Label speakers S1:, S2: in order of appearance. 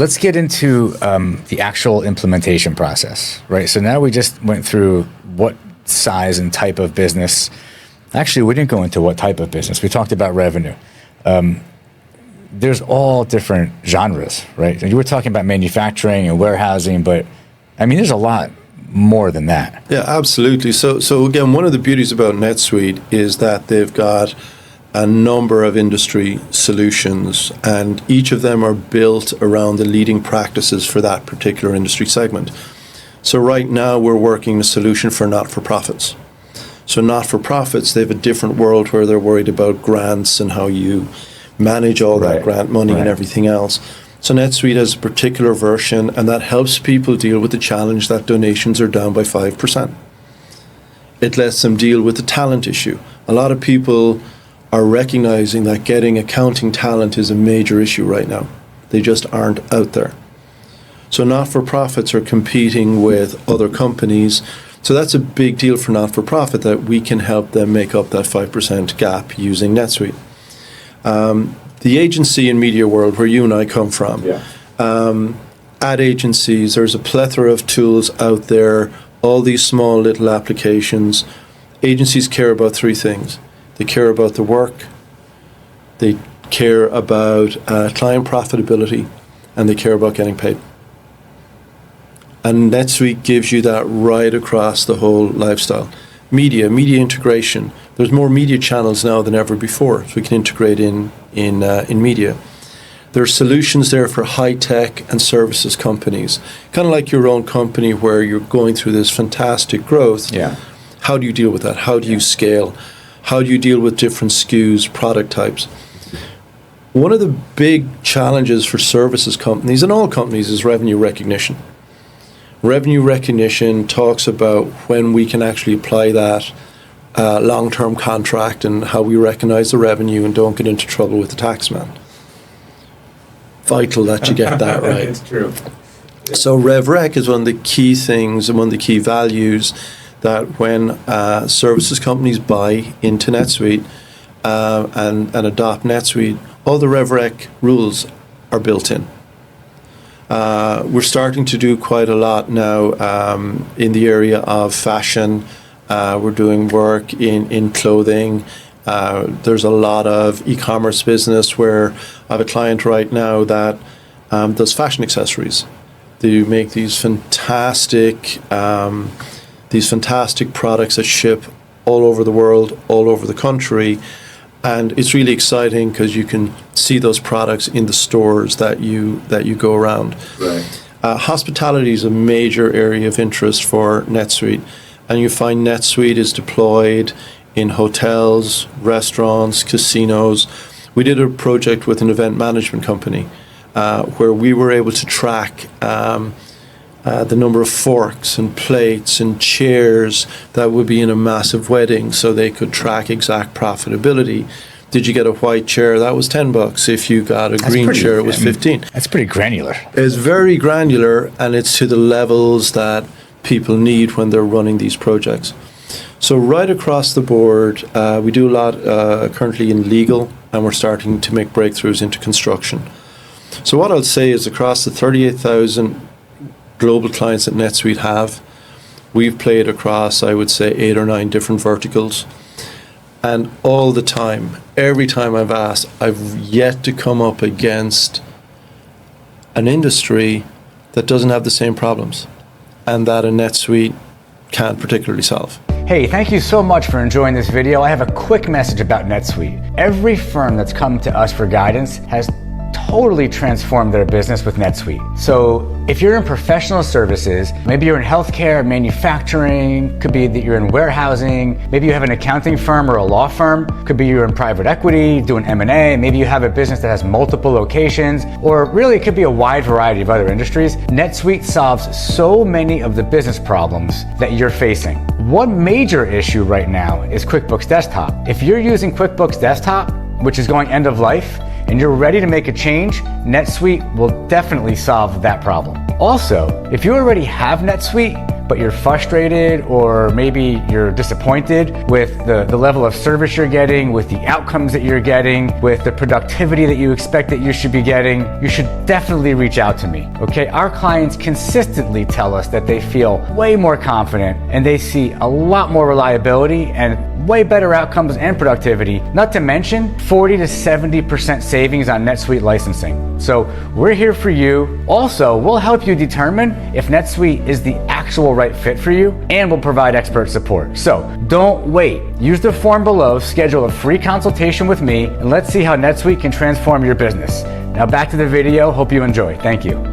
S1: Let's get into the actual implementation process, right? So now we just went through what size and type of business. Actually, we didn't go into what type of business. We talked about revenue. There's all different genres, right? You were talking about manufacturing and warehousing, but I mean, there's a lot more than that.
S2: Yeah, absolutely. So again, one of the beauties about NetSuite is that they've got a number of industry solutions, and each of them are built around the leading practices for that particular industry segment. So right now we're working a solution for not-for-profits. So not-for-profits, they have a different world where they're worried about grants and how you manage all that grant money and everything else. So NetSuite has a particular version, and that helps people deal with the challenge that donations are down by 5%. It lets them deal with the talent issue. A lot of people are recognizing that getting accounting talent is a major issue right now. They just aren't out there. So not-for-profits are competing with other companies. So that's a big deal for not-for-profit, that we can help them make up that 5% gap using NetSuite. The agency and media world, where you and I come from, ad agencies, there's a plethora of tools out there, all these small little applications. Agencies care about three things. They care about the work, they care about client profitability, and they care about getting paid. And NetSuite gives you that right across the whole lifestyle. Media integration. There's more media channels now than ever before, so we can integrate in media. There are solutions there for high tech and services companies, kind of like your own company where you're going through this fantastic growth.
S1: Yeah.
S2: How do you deal with that? How do you scale? How do you deal with different SKUs, product types? One of the big challenges for services companies and all companies is revenue recognition. Revenue recognition talks about when we can actually apply that long-term contract and how we recognize the revenue and don't get into trouble with the tax man. Vital that you get that right.
S1: It's true.
S2: So RevRec is one of the key things and one of the key values that when services companies buy into NetSuite and adopt NetSuite, all the RevRec rules are built in. We're starting to do quite a lot now in the area of fashion. We're doing work in clothing. There's a lot of e-commerce business where I have a client right now that does fashion accessories. They make these fantastic products that ship all over the world, all over the country. And it's really exciting because you can see those products in the stores that you go around.
S1: Right.
S2: Hospitality is a major area of interest for NetSuite, and you find NetSuite is deployed in hotels, restaurants, casinos. We did a project with an event management company where we were able to track the number of forks and plates and chairs that would be in a massive wedding, so they could track exact profitability. Did you get a white chair? That was $10. If you got a green chair, it was $15.
S1: That's pretty granular.
S2: It's very granular, and it's to the levels that people need when they're running these projects. So right across the board, we do a lot currently in legal, and we're starting to make breakthroughs into construction. So what I'll say is across the 38,000 global clients that NetSuite have, we've played across, I would say, 8 or 9 different verticals. And all the time, every time I've asked, I've yet to come up against an industry that doesn't have the same problems and that a NetSuite can't particularly solve.
S1: Hey, thank you so much for enjoying this video. I have a quick message about NetSuite. Every firm that's come to us for guidance has totally transformed their business with NetSuite. So if you're in professional services, maybe you're in healthcare, manufacturing, could be that you're in warehousing, maybe you have an accounting firm or a law firm, could be you're in private equity, doing M&A, maybe you have a business that has multiple locations, or really it could be a wide variety of other industries. NetSuite solves so many of the business problems that you're facing. One major issue right now is QuickBooks Desktop. If you're using QuickBooks Desktop, which is going end of life, and you're ready to make a change, NetSuite will definitely solve that problem. Also, if you already have NetSuite, but you're frustrated or maybe you're disappointed with the level of service you're getting, with the outcomes that you're getting, with the productivity that you expect that you should be getting, you should definitely reach out to me, okay? Our clients consistently tell us that they feel way more confident and they see a lot more reliability and way better outcomes and productivity, not to mention 40 to 70% savings on NetSuite licensing. So we're here for you. Also, we'll help you determine if NetSuite is the actual right fit for you, and we'll provide expert support. So don't wait. Use the form below, schedule a free consultation with me, and let's see how NetSuite can transform your business. Now back to the video. Hope you enjoy. Thank you.